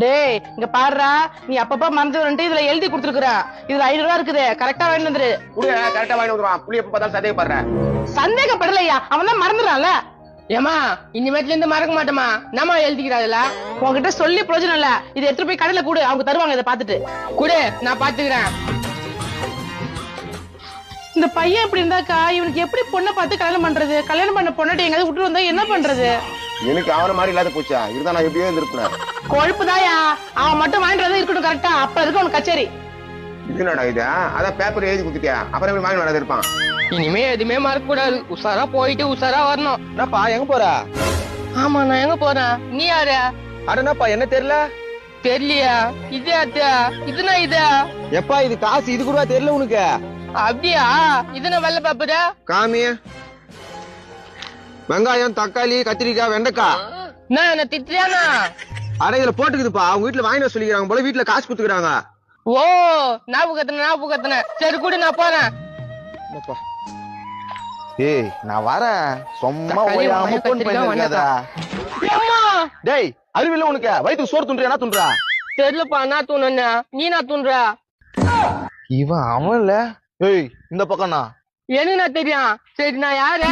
டேய் இங்க பாருடா, நீ அப்பப்ப மறந்து வந்துட்டு இதுல எழுதி கொடுத்துருக்குற. இதுல 500 ரூபா இருக்குது, கரெக்டா வாங்கிட்டு வந்துரு. கரெக்டா வாங்கி வந்துருவான். புள்ளி எப்ப பார்த்தாலும் சந்தேகப்படுறேன். சந்தேகப்படலையா? அவன் தான் மறந்துடான்ல. ஏமா இனிமேட்ல இருந்து மறக்க மாட்டோமா? நம்ம எழுதிக்கிறாதுல உன்கிட்ட சொல்லி பிரயோஜனம் இல்ல. இதை எடுத்துட்டு போய் கடையில கூடு, அவங்க தருவாங்க. இதை பாத்துட்டு குடு, நான் பாத்துக்கிறேன். இந்த பையன் இப்படி இருந்தாக்கா இவனுக்கு எப்படி பொண்ணை பார்த்து கல்யாணம் பண்றது? கல்யாணம் பண்ண பொண்ணாட்டி எங்காவது விட்டு வந்தா என்ன பண்றது? எனக்கு அவன மாதிரி இல்லாத போச்சா? இருந்தா நான் எப்படியோ இருந்திருப்பேன். கொழுப்புதாயா, அவன் மட்டும் வாங்கிட்டு வரதா இருக்கட்டும். கரெக்டா அப்ப இருக்கு உனக்கு கச்சேரி. இது என்னடா இது? அதான் பேப்பர் எழுதி குடுத்துட்டியா? அப்புறம் எப்படி வாங்கி வராது இருப்பான்? இனிமே எதுவுமே மறக்க கூடாது. உஷாரா போயிட்டு உஷாரா வரணும். என்னப்பா எங்க போற? ஆமா, நான் எங்க போறேன்? நீ யாரு? அடனாப்பா என்ன தெரியல? தெரியலையா? இது அத்தியா, இதுனா இது எப்பா இது காசு இது கூட தெரியல உனக்கு? அப்படியா? இதுனா வெள்ள பாப்புடா. காமி வெங்காயம், தக்காளி, கத்திரிக்காய், வெண்டைக்காய். நான் என்ன திட்டியானா? அட இதுல போட்டுக்குதுப்பா. அவங்க வீட்டுல வாங்கி சொல்லிக்கிறாங்க போல, வீட்டுல காசு குடுத்துக்கிறாங்க. ஓ, ஞாபகத்தின. சரி கூடி, நான் போறேன். ஏய் நான் வரேன். சும்மா ஓயாம போன் பண்ணிருக்காதா? டேய் அறிவில்ல உனக்கு? வயித்துக்கு சோறு துண்றியா? என்ன துண்றா? தெரியலப்பா, நான் தூணுன்னு. நீ நான் தூண்ற? இவன் அவன் இல்ல. ஏய் இந்த பக்கம்னா எனக்கு நான் தெரியும். சரி, நான் யாரு?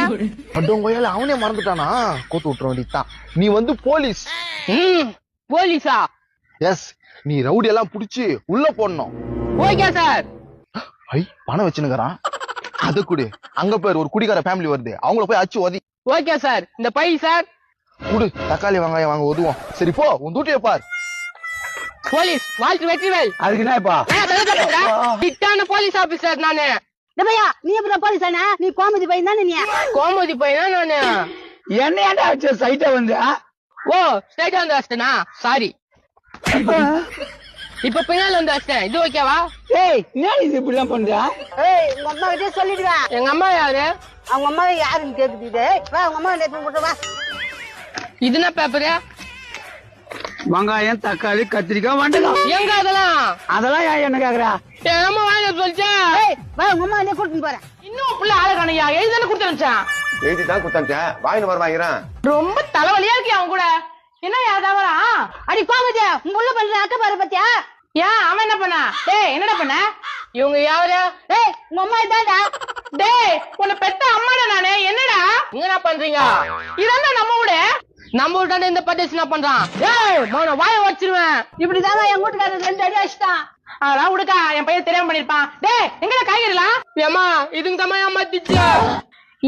அடங்கோயால அவனே மறந்துட்டானா? கோத்து விட்டுற வேண்டியதான். நீ வந்து போலீஸ். போலீஸா? எஸ், நீ ரவுடி எல்லாம் புடிச்சு உள்ள போடணும். Okay sir. ஐ பணம் வச்சுனுக்குறான். அது குடு. அங்க பேர் ஒரு குடிகார ஃபேமிலி வருது, அவங்கள போய் அச்சு ஒதி. Okay sir. இந்த பை சார் குடு. தக்காளி வெங்காயம் வாங்க உதுவோம். சரி போ, உன் டூட்டியை பார். போலீஸ் வாழ்த்து வெற்றிவேல். அதுக்கு என்னப்பா? திட்டான போலீஸ் ஆபீசர் நானு. பையா நீ எப்படி போலீஸ் ஆனா? நீ கோமதி பையன் தானே? நீ கோமதி பையனா நானு? என்ன ஏன்டா அடிச்ச சைட்டா வந்து? ஓ, ஸ்ட்ரைட்டா வந்து வச்சிட்டேனா? சாரி. இப்ப பின்னால வந்து வச்சிட்டேன். இது ஓகேவா? ஏய் என்ன இது இப்படி எல்லாம் பண்ற? ஏய் உங்க அம்மா கிட்டே சொல்லிடுவேன். எங்க அம்மா யாரு? அவங்க அம்மா யாருன்னு கேக்குது. வா உங்க அம்மா நேத்து போட்டு வா. இது என்ன பேப்பரு? வெங்காயம், தக்காளி, கத்திரிக்காய், வெண்டைக்காய். எங்க அதெல்லாம்? அதெல்லாம் ஏன் என்ன கேக்குறா? எங்க அம்மா வாங்க சொல்லிச்சா? ஏய் வா உங்க அம்மா நேத்து கூட்டிட்டு போறேன். இன்னும் புள்ள ஆளுகானையா? எழுதானே கொடுத்து அனுப்பிச்சான். எழுதி தான் குடுத்தாச்சேன். வாங்கிட்டு வர வாங்கிறேன். ரொம்ப தலைவலியா இருக்கு அவன் கூட. என்ன யாதாவரா? அடி கோமதி உங்க உள்ள பண்ற அக்க பாரு பத்தியா? ஏன் அவன் என்ன பண்ணா? டேய் என்னடா பண்ண? இவங்க யாரு? ஏய் உங்க அம்மா இதான்டா. டேய் உன்னை பெத்த அம்மாடா நானு. என்னடா நீங்க என்ன பண்றீங்க? இதான் நம்ம வீடு. நம்ம வீட்டாண்ட இந்த பட்டேசி என்ன பண்றான்? ஏய் மோன வாய வச்சிருவேன். இப்படிதாங்க என் வீட்டுக்காரர் 2 அடி அடிச்சிட்டான். அதெல்லாம் விடுக்கா, என் பையன் தெரியாம பண்ணிருப்பான். டேய் எங்கடா காய்கறிலாம்? ஏமா இதுங்க தம்மா ஏமாத்திச்சு.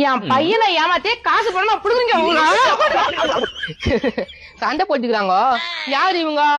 என் பையனை ஏமாத்தி காசு பணமா புடுங்குங்க. சண்டை போட்டுக்கிறாங்க. யாரு இவங்க?